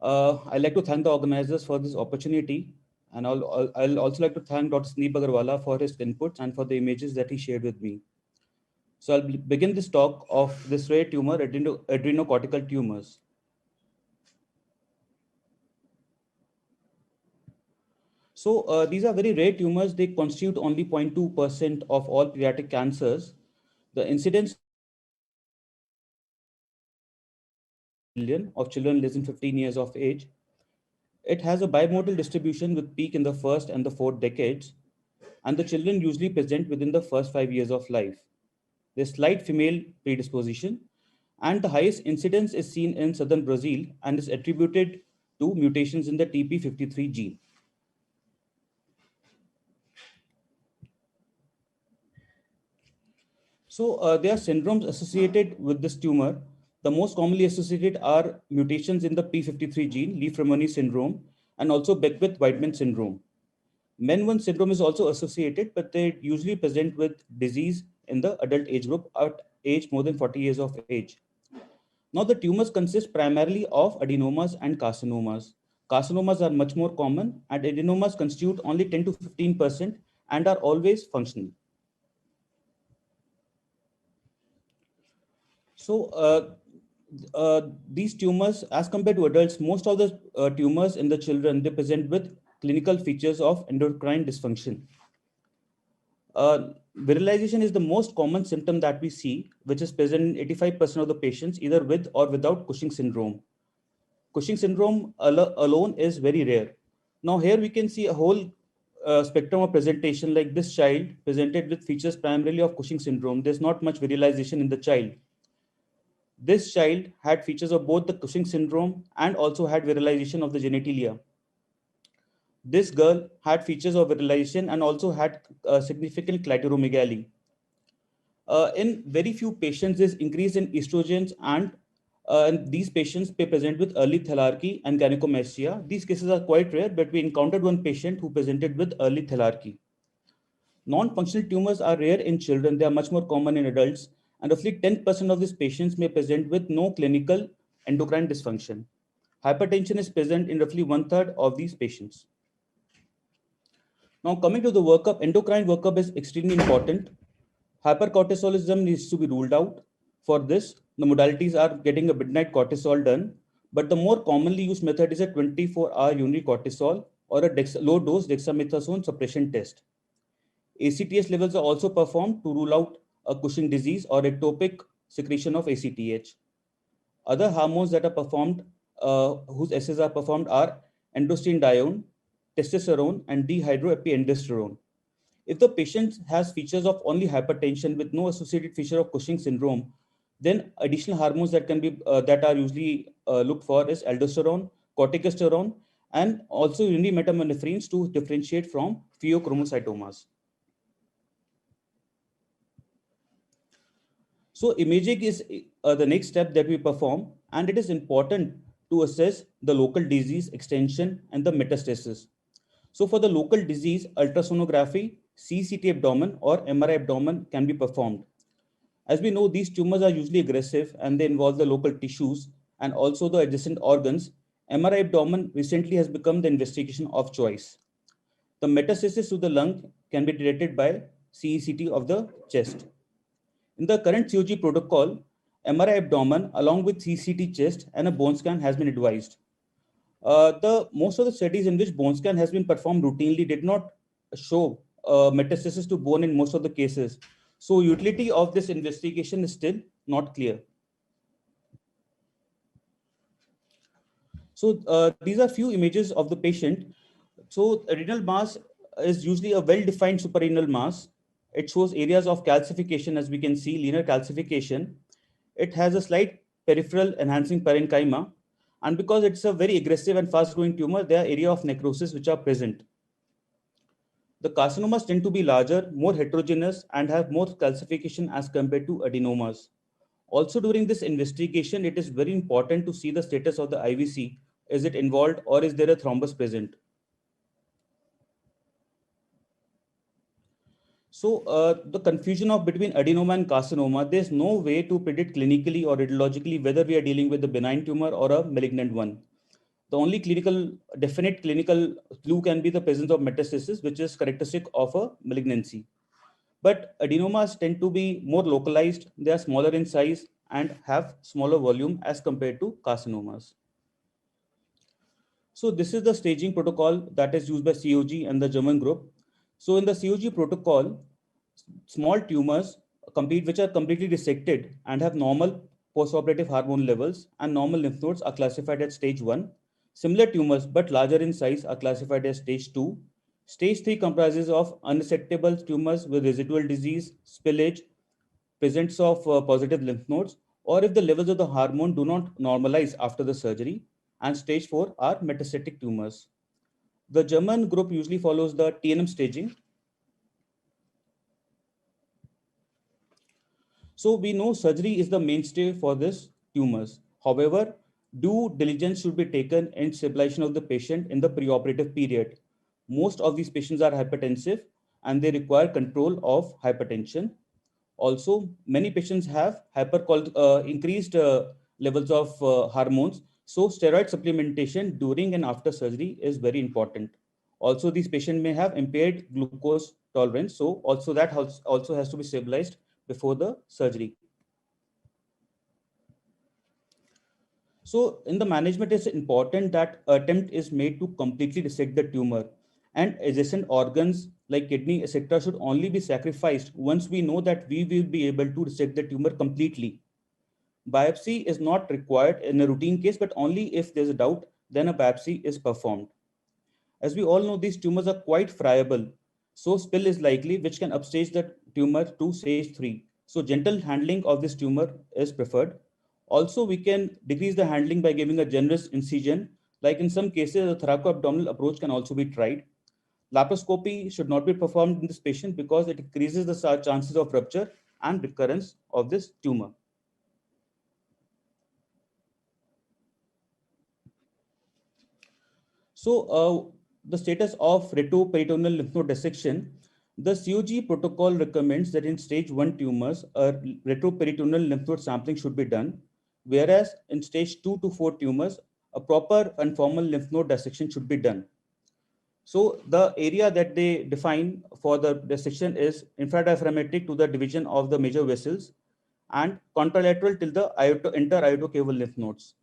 I'd like to thank the organizers for this opportunity, and I'll also like to thank Dr. Sneep Agarwala for his inputs and for the images that he shared with me. So I'll begin this talk of this rare tumor, adrenocortical tumors. So these are very rare tumors. They constitute only 0.2% of all pediatric cancers. The incidence million of children less than 15 years of age. It has a bimodal distribution with peak in the first and the fourth decades, and the children usually present within the first 5 years of life. There's slight female predisposition, and the highest incidence is seen in southern Brazil and is attributed to mutations in the TP53 gene. So there are syndromes associated with this tumor. The most commonly associated are mutations in the P53 gene, Lee-Fraumeni syndrome, and also Beckwith-Whiteman syndrome. Men-1 syndrome is also associated, but they usually present with disease in the adult age group at age more than 40 years of age. Now, the tumors consist primarily of adenomas and carcinomas. Carcinomas are much more common, and adenomas constitute only 10 to 15% and are always functional. So, these tumors, as compared to adults, most of the tumors in the children, they present with clinical features of endocrine dysfunction. Virilization is the most common symptom that we see, which is present in 85% of the patients, either with or without Cushing syndrome. Cushing syndrome alone is very rare. Now here we can see a whole spectrum of presentation, like this child presented with features primarily of Cushing syndrome. There's not much virilization in the child. This child had features of both the Cushing syndrome and also had virilization of the genitalia. This girl had features of virilization and also had significant clitoromegaly. In very few patients, there's increase in estrogens, and these patients may present with early thelarchy and gynecomastia. These cases are quite rare, but we encountered one patient who presented with early thelarchy. Non-functional tumors are rare in children. They are much more common in adults, and roughly 10% of these patients may present with no clinical endocrine dysfunction. Hypertension is present in roughly 1/3 of these patients. Now, coming to the workup, endocrine workup is extremely important. Hypercortisolism needs to be ruled out. For this, the modalities are getting a midnight cortisol done, but the more commonly used method is a 24-hour urinary cortisol or a low-dose dexamethasone suppression test. ACTH levels are also performed to rule out a Cushing disease or ectopic secretion of ACTH. Other hormones that are performed, whose assays are performed, are androstenedione, testosterone, and dehydroepiandrosterone. If the patient has features of only hypertension with no associated feature of Cushing syndrome, then additional hormones that can be that are usually looked for is aldosterone, corticosterone, and also urinary metamorphonephrines to differentiate from pheochromocytomas. So imaging is the next step that we perform, and it is important to assess the local disease extension and the metastasis. So for the local disease, ultrasonography, CCT abdomen or MRI abdomen can be performed. As we know, these tumors are usually aggressive and they involve the local tissues and also the adjacent organs. MRI abdomen recently has become the investigation of choice. The metastasis to the lung can be detected by CECT of the chest. In the current COG protocol, MRI abdomen along with CCT chest and a bone scan has been advised. The most of the studies in which bone scan has been performed routinely did not show metastasis to bone in most of the cases. So utility of this investigation is still not clear. So these are few images of the patient. So renal mass is usually a well-defined suprarenal mass. It shows areas of calcification, as we can see, linear calcification. It has a slight peripheral enhancing parenchyma. And because it's a very aggressive and fast-growing tumor, there are areas of necrosis which are present. The carcinomas tend to be larger, more heterogeneous, and have more calcification as compared to adenomas. Also, during this investigation, it is very important to see the status of the IVC. Is it involved or is there a thrombus present? So the confusion of between adenoma and carcinoma, there's no way to predict clinically or radiologically whether we are dealing with a benign tumor or a malignant one. The only definite clinical clue can be the presence of metastasis, which is characteristic of a malignancy. But adenomas tend to be more localized, they are smaller in size and have smaller volume as compared to carcinomas. So this is the staging protocol that is used by COG and the German group. So in the COG protocol, small tumors which are completely resected and have normal postoperative hormone levels and normal lymph nodes are classified at stage 1. Similar tumors but larger in size are classified as stage 2. Stage 3 comprises of unresectable tumors with residual disease, spillage, presence of positive lymph nodes, or if the levels of the hormone do not normalize after the surgery, and stage 4 are metastatic tumors. The German group usually follows the TNM staging. So we know surgery is the mainstay for this tumors. However, due diligence should be taken in stabilization of the patient in the preoperative period. Most of these patients are hypertensive and they require control of hypertension. Also, many patients have increased levels of hormones. So steroid supplementation during and after surgery is very important. Also, these patients may have impaired glucose tolerance. So also that also has to be stabilized before the surgery. So in the management, it's important that attempt is made to completely resect the tumor, and adjacent organs like kidney, etc. should only be sacrificed once we know that we will be able to resect the tumor completely. Biopsy is not required in a routine case, but only if there's a doubt, then a biopsy is performed. As we all know, these tumors are quite friable, so spill is likely, which can upstage the tumor to stage 3. So gentle handling of this tumor is preferred. Also, we can decrease the handling by giving a generous incision. Like in some cases, a thoracoabdominal approach can also be tried. Laparoscopy should not be performed in this patient because it increases the chances of rupture and recurrence of this tumor. So the status of retroperitoneal lymph node dissection, the COG protocol recommends that in stage 1 tumors, a retroperitoneal lymph node sampling should be done, whereas in stage 2 to 4 tumors, a proper and formal lymph node dissection should be done. So the area that they define for the dissection is infradiaphragmatic to the division of the major vessels and contralateral till the interaortocaval lymph nodes.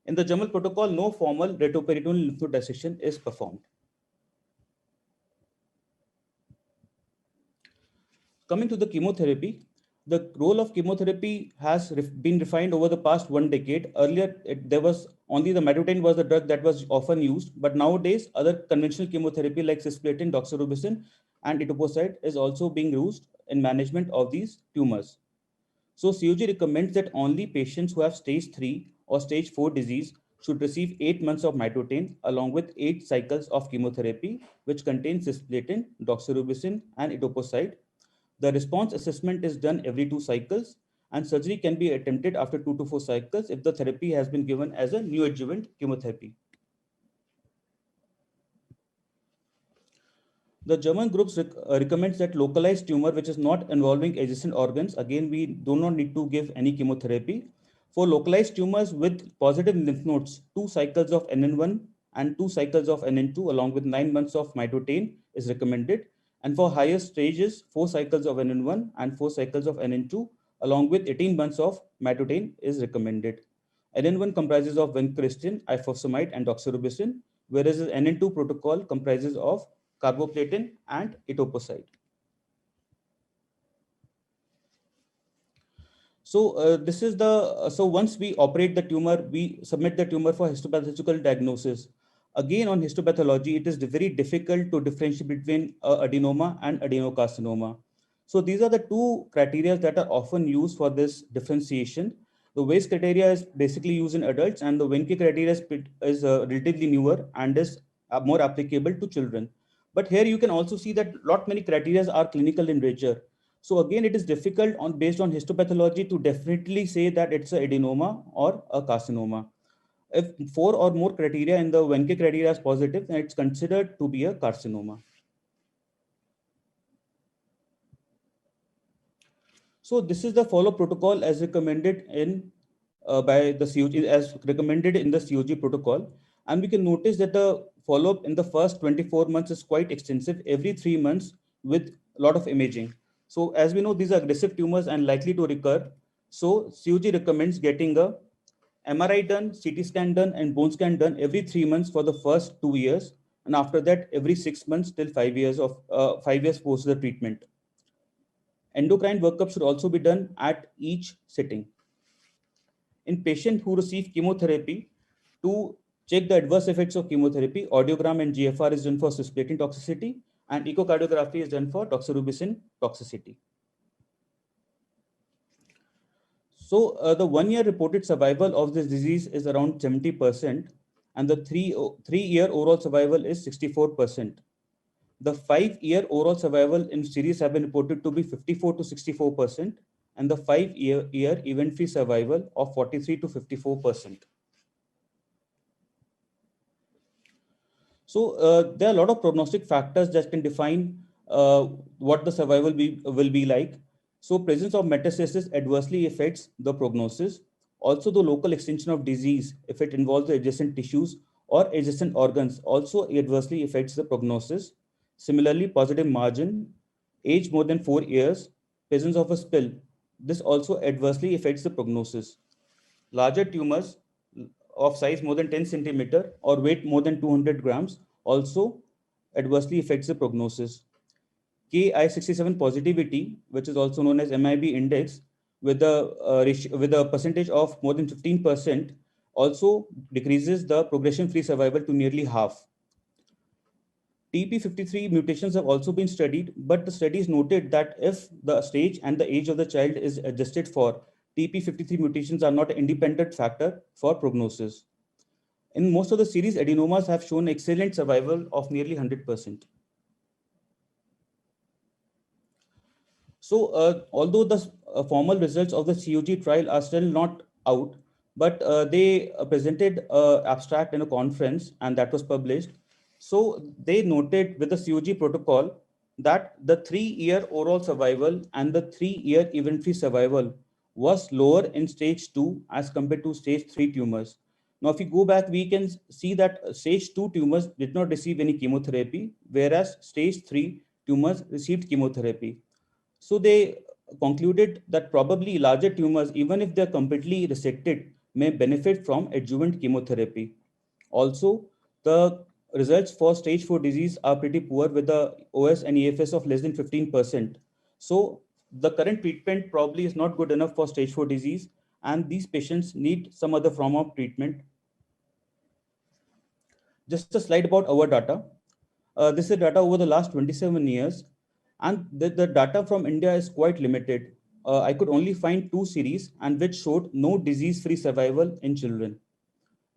In the German protocol, no formal retroperitoneal lymph node dissection is performed. Coming to the chemotherapy, the role of chemotherapy has been refined over the past 1 decade. Earlier, there was only the mitotain was the drug that was often used, but nowadays other conventional chemotherapy like cisplatin, doxorubicin, and etoposide is also being used in management of these tumors. So COG recommends that only patients who have stage 3 or stage 4 disease should receive 8 months of mitotain along with 8 cycles of chemotherapy, which contains cisplatin, doxorubicin, and etoposide. The response assessment is done every 2 cycles, and surgery can be attempted after 2 to 4 cycles if the therapy has been given as a neoadjuvant chemotherapy. The German groups recommends that localized tumor which is not involving adjacent organs, again we do not need to give any chemotherapy. For localized tumors with positive lymph nodes, 2 cycles of NN1 and 2 cycles of NN2 along with 9 months of mitotain is recommended. And for higher stages, 4 cycles of NN1 and 4 cycles of NN2 along with 18 months of mitotain is recommended. NN1 comprises of vincristine, ifosfamide, and doxorubicin, whereas the NN2 protocol comprises of carboplatin and etoposide. So this is the so once we operate the tumor, we submit the tumor for histopathological diagnosis. Again, on histopathology, it is very difficult to differentiate between adenoma and adenocarcinoma. So these are the two criteria that are often used for this differentiation. The Weiss criteria is basically used in adults, and the Wenke criteria is relatively newer and is more applicable to children. But here you can also see that lot many criteria are clinical in nature. So again, it is difficult based on histopathology to definitely say that it's an adenoma or a carcinoma. If 4 or more criteria in the Wenke criteria is positive, then it's considered to be a carcinoma. So this is the follow protocol as recommended in by the COG, as recommended in the COG protocol. And we can notice that the follow-up in the first 24 months is quite extensive, every 3 months with a lot of imaging. So as we know, these are aggressive tumors and likely to recur. So COG recommends getting a MRI done, CT scan done, and bone scan done every 3 months for the first 2 years. And after that, every 6 months till 5 years of 5 years post the treatment. Endocrine workup should also be done at each sitting. In patients who receive chemotherapy, to check the adverse effects of chemotherapy, audiogram and GFR is done for cisplatin toxicity, and echocardiography is done for doxorubicin toxicity. So the 1 year reported survival of this disease is around 70%, and the three-year overall survival is 64%. The 5 year overall survival in series have been reported to be 54 to 64%, and the 5 year event-free survival of 43 to 54%. So there are a lot of prognostic factors that can define what the survival will be like. So presence of metastasis adversely affects the prognosis. Also, the local extension of disease, if it involves the adjacent tissues or adjacent organs, also adversely affects the prognosis. Similarly, positive margin, age more than 4 years, presence of a spill, this also adversely affects the prognosis. Larger tumors of size more than 10 centimeter or weight more than 200 grams also adversely affects the prognosis. Ki67 positivity, which is also known as MIB index, with a percentage of more than 15%, also decreases the progression-free survival to nearly half. TP53 mutations have also been studied, but the studies noted that if the stage and the age of the child is adjusted for, TP53 mutations are not an independent factor for prognosis. In most of the series, adenomas have shown excellent survival of nearly 100%. So, although the formal results of the COG trial are still not out, but they presented an abstract in a conference and that was published. So, they noted with the COG protocol that the 3 year overall survival and the 3 year event-free survival was lower in stage 2 as compared to stage 3 tumors. Now, if we go back, we can see that stage 2 tumors did not receive any chemotherapy, whereas stage 3 tumors received chemotherapy. So they concluded that probably larger tumors, even if they're completely resected, may benefit from adjuvant chemotherapy. Also, the results for stage 4 disease are pretty poor with the OS and EFS of less than 15%. So the current treatment probably is not good enough for stage 4 disease, and these patients need some other form of treatment. Just a slide about our data. This is data over the last 27 years, and the data from India is quite limited. I could only find 2 series and which showed no disease-free survival in children.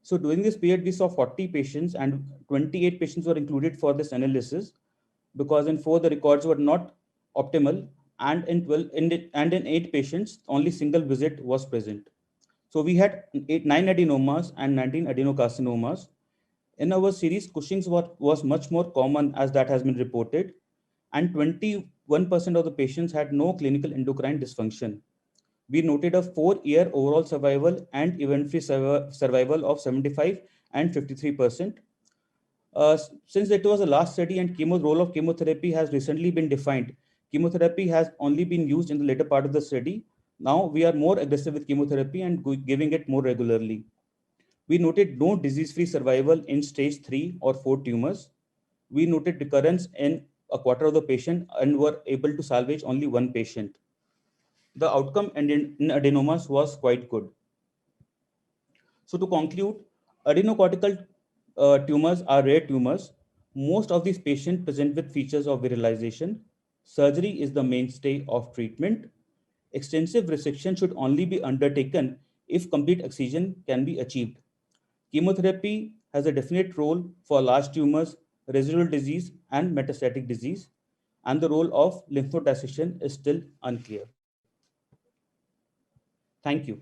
So during this period, we saw 40 patients and 28 patients were included for this analysis because in 4 the records were not optimal, and in 12 and in 8 patients only single visit was present. So we had 9 adenomas and 19 adenocarcinomas. In our series, Cushing's was much more common as that has been reported, and 21% of the patients had no clinical endocrine dysfunction. We noted a 4 year overall survival and event-free survival of 75 and 53%. Since it was a last study and role of chemotherapy has recently been defined, chemotherapy has only been used in the later part of the study. Now we are more aggressive with chemotherapy and giving it more regularly. We noted no disease-free survival in stage 3 or 4 tumors. We noted recurrence in a quarter of the patient and were able to salvage only 1 patient. The outcome in adenomas was quite good. So to conclude, adenocortical tumors are rare tumors. Most of these patients present with features of virilization. Surgery is the mainstay of treatment. Extensive resection should only be undertaken if complete excision can be achieved. Chemotherapy has a definite role for large tumors, residual disease, and metastatic disease, and the role of lymphodissection is still unclear. Thank you.